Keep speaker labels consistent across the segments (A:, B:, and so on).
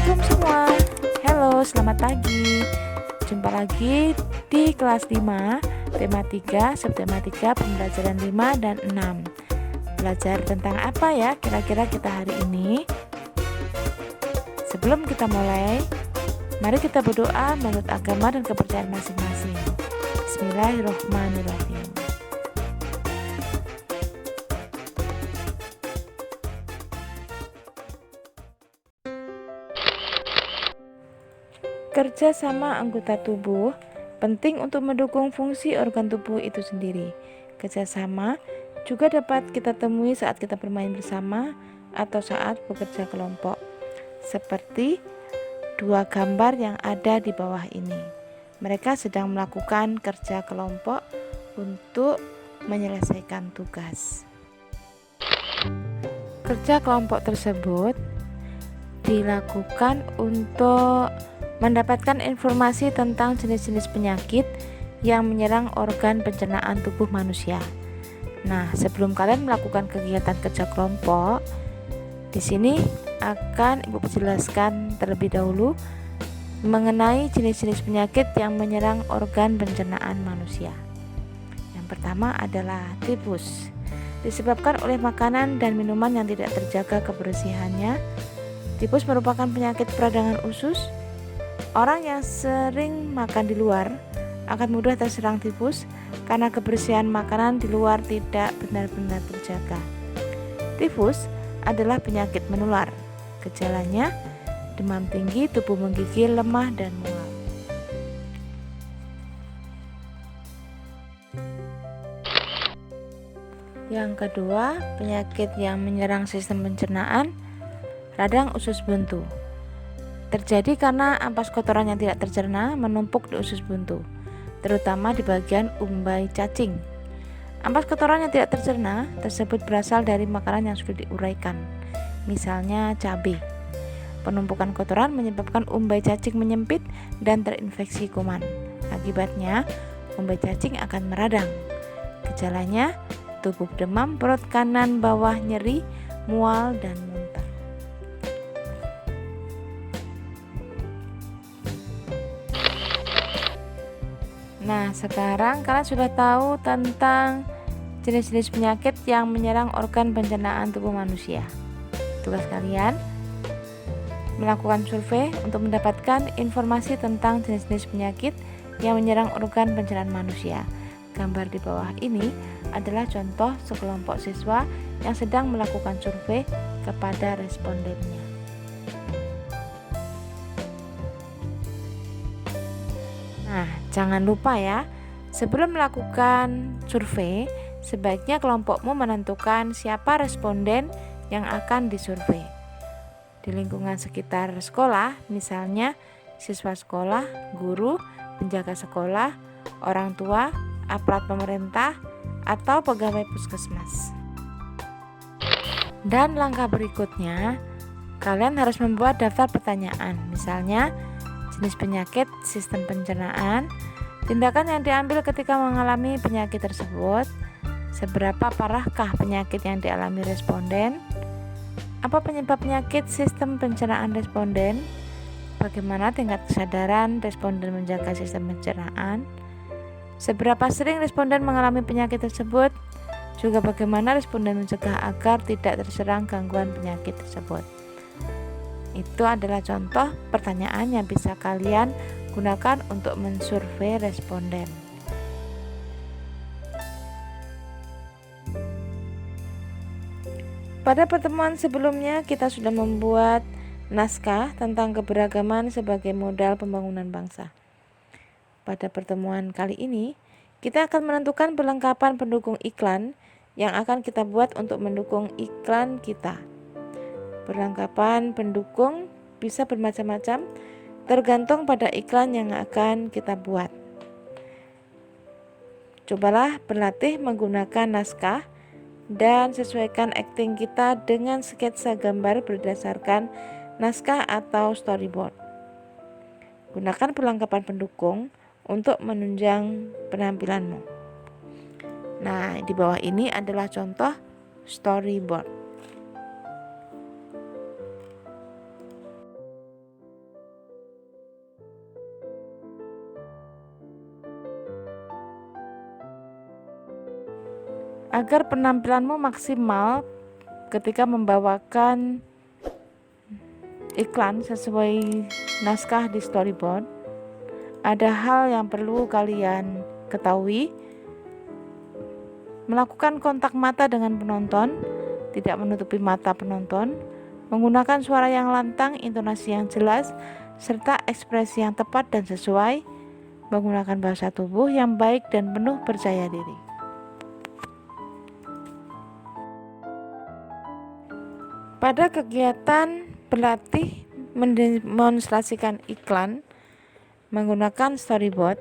A: Assalamualaikum semua. Halo, selamat pagi. Jumpa lagi di kelas 5, tema 3, subtema 3, pembelajaran 5 dan 6. Belajar tentang apa ya kira-kira kita hari ini? Sebelum kita mulai, mari kita berdoa menurut agama dan kepercayaan masing-masing. Bismillahirrahmanirrahim. Kerja sama anggota tubuh penting untuk mendukung fungsi organ tubuh itu sendiri. Kerjasama juga dapat kita temui saat kita bermain bersama atau saat bekerja kelompok. Seperti dua gambar yang ada di bawah ini. Mereka sedang melakukan kerja kelompok untuk menyelesaikan tugas. Kerja kelompok tersebut dilakukan untuk mendapatkan informasi tentang jenis-jenis penyakit yang menyerang organ pencernaan tubuh manusia. Nah, sebelum kalian melakukan kegiatan kerja kelompok, di sini akan Ibu jelaskan terlebih dahulu mengenai jenis-jenis penyakit yang menyerang organ pencernaan manusia. Yang pertama adalah tifus. Disebabkan oleh makanan dan minuman yang tidak terjaga kebersihannya. Tifus merupakan penyakit peradangan usus. Orang yang sering makan di luar akan mudah terserang tifus karena kebersihan makanan di luar tidak benar-benar terjaga. Tifus adalah penyakit menular. Gejalanya demam tinggi, tubuh menggigil, lemah, dan mual. Yang kedua, penyakit yang menyerang sistem pencernaan, radang usus buntu. Terjadi karena ampas kotoran yang tidak tercerna menumpuk di usus buntu, terutama di bagian umbai cacing. Ampas kotoran yang tidak tercerna tersebut berasal dari makanan yang sudah diuraikan, misalnya cabai. Penumpukan kotoran menyebabkan umbai cacing menyempit dan terinfeksi kuman. Akibatnya, umbai cacing akan meradang. Gejalanya, tubuh demam, perut kanan bawah nyeri, mual, dan muntah. Nah, sekarang kalian sudah tahu tentang jenis-jenis penyakit yang menyerang organ pencernaan tubuh manusia. Tugas kalian melakukan survei untuk mendapatkan informasi tentang jenis-jenis penyakit yang menyerang organ pencernaan manusia. Gambar di bawah ini adalah contoh sekelompok siswa yang sedang melakukan survei kepada respondennya. Nah, jangan lupa ya, sebelum melakukan survei, sebaiknya kelompokmu menentukan siapa responden yang akan disurvei. Di lingkungan sekitar sekolah, misalnya siswa sekolah, guru, penjaga sekolah, orang tua, aparat pemerintah, atau pegawai puskesmas. Dan langkah berikutnya, kalian harus membuat daftar pertanyaan, misalnya jenis penyakit, sistem pencernaan, tindakan yang diambil ketika mengalami penyakit tersebut, seberapa parahkah penyakit yang dialami responden, apa penyebab penyakit sistem pencernaan responden, bagaimana tingkat kesadaran responden menjaga sistem pencernaan, seberapa sering responden mengalami penyakit tersebut, juga bagaimana responden mencegah agar tidak terserang gangguan penyakit tersebut. Itu adalah contoh pertanyaan yang bisa kalian gunakan untuk mensurvei responden. Pada pertemuan sebelumnya kita sudah membuat naskah tentang keberagaman sebagai modal pembangunan bangsa. Pada pertemuan kali ini, kita akan menentukan perlengkapan pendukung iklan yang akan kita buat untuk mendukung iklan kita. Perlengkapan pendukung bisa bermacam-macam, tergantung pada iklan yang akan kita buat. Cobalah berlatih menggunakan naskah dan sesuaikan akting kita dengan sketsa gambar berdasarkan naskah atau storyboard. Gunakan perlengkapan pendukung untuk menunjang penampilanmu. Nah, di bawah ini adalah contoh storyboard. Agar penampilanmu maksimal ketika membawakan iklan sesuai naskah di storyboard, ada hal yang perlu kalian ketahui. Melakukan kontak mata dengan penonton, tidak menutupi mata penonton, menggunakan suara yang lantang, intonasi yang jelas, serta ekspresi yang tepat dan sesuai, menggunakan bahasa tubuh yang baik dan penuh percaya diri. Pada kegiatan berlatih mendemonstrasikan iklan menggunakan storyboard,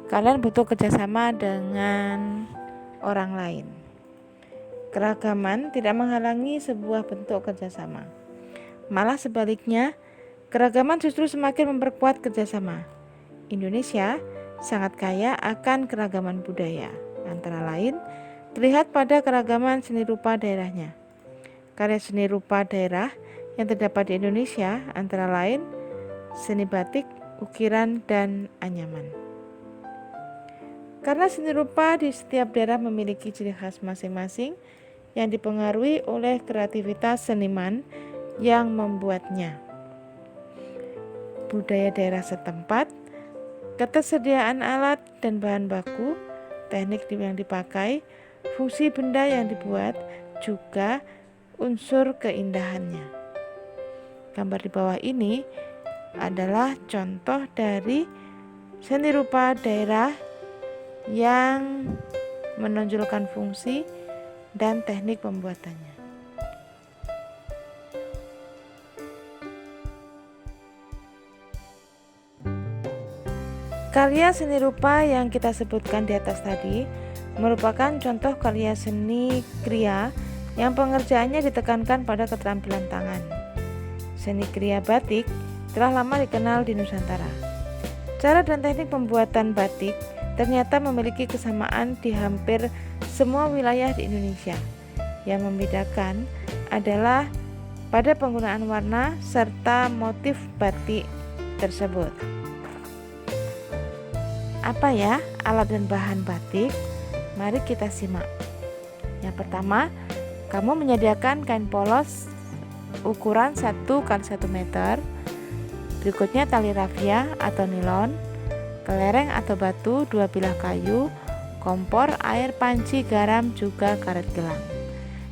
A: kalian butuh kerjasama dengan orang lain. Keragaman tidak menghalangi sebuah bentuk kerjasama. Malah sebaliknya, keragaman justru semakin memperkuat kerjasama. Indonesia sangat kaya akan keragaman budaya, antara lain terlihat pada keragaman seni rupa daerahnya. Karya seni rupa daerah yang terdapat di Indonesia antara lain seni batik, ukiran, dan anyaman. Karena seni rupa di setiap daerah memiliki ciri khas masing-masing yang dipengaruhi oleh kreativitas seniman yang membuatnya. Budaya daerah setempat, ketersediaan alat dan bahan baku, teknik yang dipakai, fungsi benda yang dibuat, juga unsur keindahannya. Gambar di bawah ini adalah contoh dari seni rupa daerah yang menonjolkan fungsi dan teknik pembuatannya. Karya seni rupa yang kita sebutkan di atas tadi merupakan contoh karya seni kriya yang pengerjaannya ditekankan pada keterampilan tangan. Seni kriya batik telah lama dikenal di Nusantara. Cara dan teknik pembuatan batik ternyata memiliki kesamaan di hampir semua wilayah di Indonesia. Yang membedakan adalah pada penggunaan warna serta motif batik tersebut. Apa ya alat dan bahan batik? Mari kita simak. Yang pertama, kamu menyediakan kain polos ukuran 1x1 meter. Berikutnya tali rafia atau nilon, kelereng atau batu, 2 bilah kayu, kompor, air, panci, garam, juga karet gelang.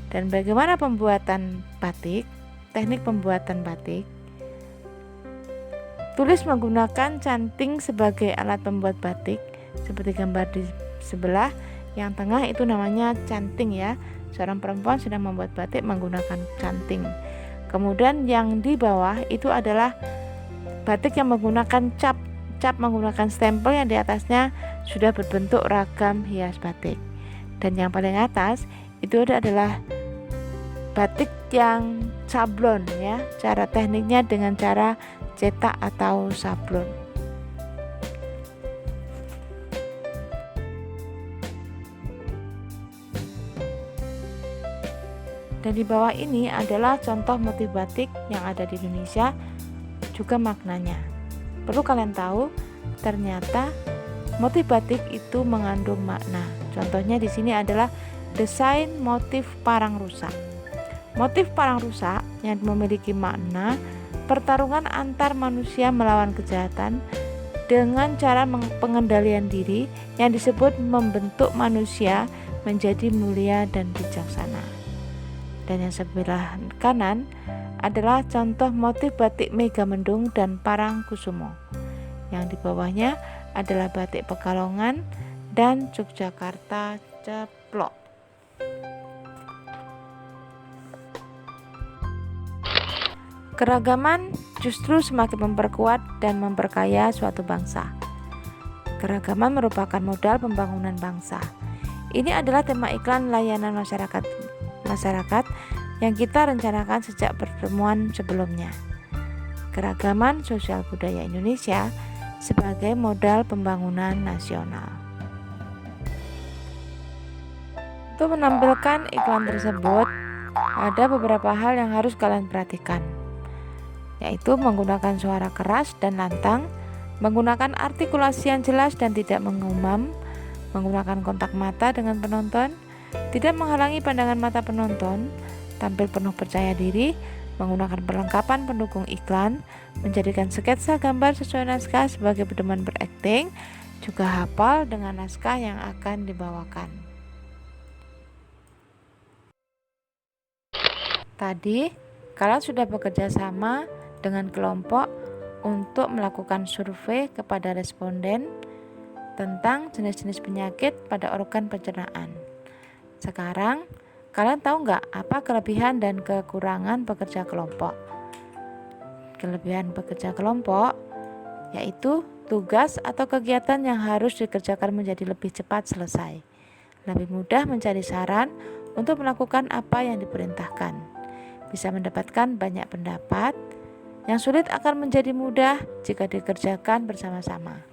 A: Dan bagaimana pembuatan batik? Teknik pembuatan batik. Tulis menggunakan canting sebagai alat pembuat batik, seperti gambar di sebelah. Yang tengah itu namanya canting ya. Seorang perempuan sedang membuat batik menggunakan canting. Kemudian yang di bawah itu adalah batik yang menggunakan cap menggunakan stempel yang di atasnya sudah berbentuk ragam hias batik. Dan yang paling atas itu adalah batik yang sablon ya. Cara tekniknya dengan cara cetak atau sablon. Dan di bawah ini adalah contoh motif batik yang ada di Indonesia, juga maknanya. Perlu kalian tahu, ternyata motif batik itu mengandung makna. Contohnya di sini adalah desain motif parang rusak. Motif parang rusak yang memiliki makna pertarungan antar manusia melawan kejahatan dengan cara pengendalian diri yang disebut membentuk manusia menjadi mulia dan bijaksana. Dan yang sebelah kanan adalah contoh motif batik Megamendung dan Parang Kusumo. Yang di bawahnya adalah batik Pekalongan dan Yogyakarta Ceplok. Keragaman justru semakin memperkuat dan memperkaya suatu bangsa. Keragaman merupakan modal pembangunan bangsa. Ini adalah tema iklan layanan masyarakat yang kita rencanakan sejak pertemuan sebelumnya. Keragaman sosial budaya Indonesia sebagai modal pembangunan nasional. Untuk menampilkan iklan tersebut, ada beberapa hal yang harus kalian perhatikan, yaitu menggunakan suara keras dan lantang, menggunakan artikulasi yang jelas dan tidak mengumam, menggunakan kontak mata dengan penonton, Tidak menghalangi pandangan mata penonton, tampil penuh percaya diri, menggunakan perlengkapan pendukung iklan, menjadikan sketsa gambar sesuai naskah sebagai pedoman berakting, juga hafal dengan naskah yang akan dibawakan. Tadi, kalian sudah bekerja sama dengan kelompok untuk melakukan survei kepada responden tentang jenis-jenis penyakit pada organ pencernaan. Sekarang, kalian tahu nggak apa kelebihan dan kekurangan pekerja kelompok? Kelebihan pekerja kelompok yaitu tugas atau kegiatan yang harus dikerjakan menjadi lebih cepat selesai, lebih mudah mencari saran untuk melakukan apa yang diperintahkan, bisa mendapatkan banyak pendapat, yang sulit akan menjadi mudah jika dikerjakan bersama-sama,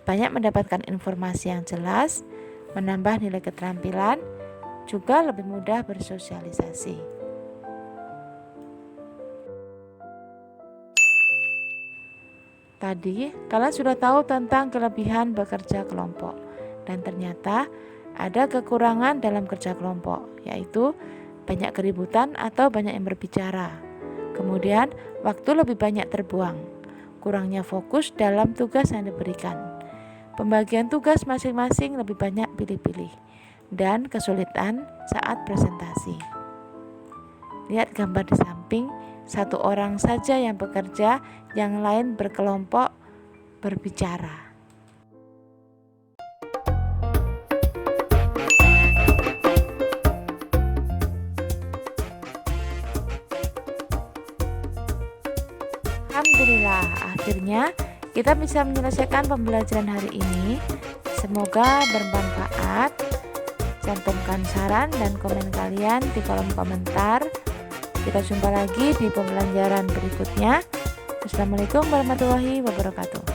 A: banyak mendapatkan informasi yang jelas, menambah nilai keterampilan, juga lebih mudah bersosialisasi. Tadi, kalian sudah tahu tentang kelebihan bekerja kelompok, dan ternyata ada kekurangan dalam kerja kelompok, yaitu banyak keributan atau banyak yang berbicara. Kemudian, waktu lebih banyak terbuang, kurangnya fokus dalam tugas yang diberikan. Pembagian tugas masing-masing lebih banyak pilih-pilih, dan kesulitan saat presentasi. Lihat gambar di samping, satu orang saja yang bekerja, yang lain berkelompok berbicara. Alhamdulillah, akhirnya kita bisa menyelesaikan pembelajaran hari ini. Semoga bermanfaat. Cantumkan saran dan komen kalian di kolom komentar. Kita jumpa lagi di pembelajaran berikutnya. Assalamualaikum warahmatullahi wabarakatuh.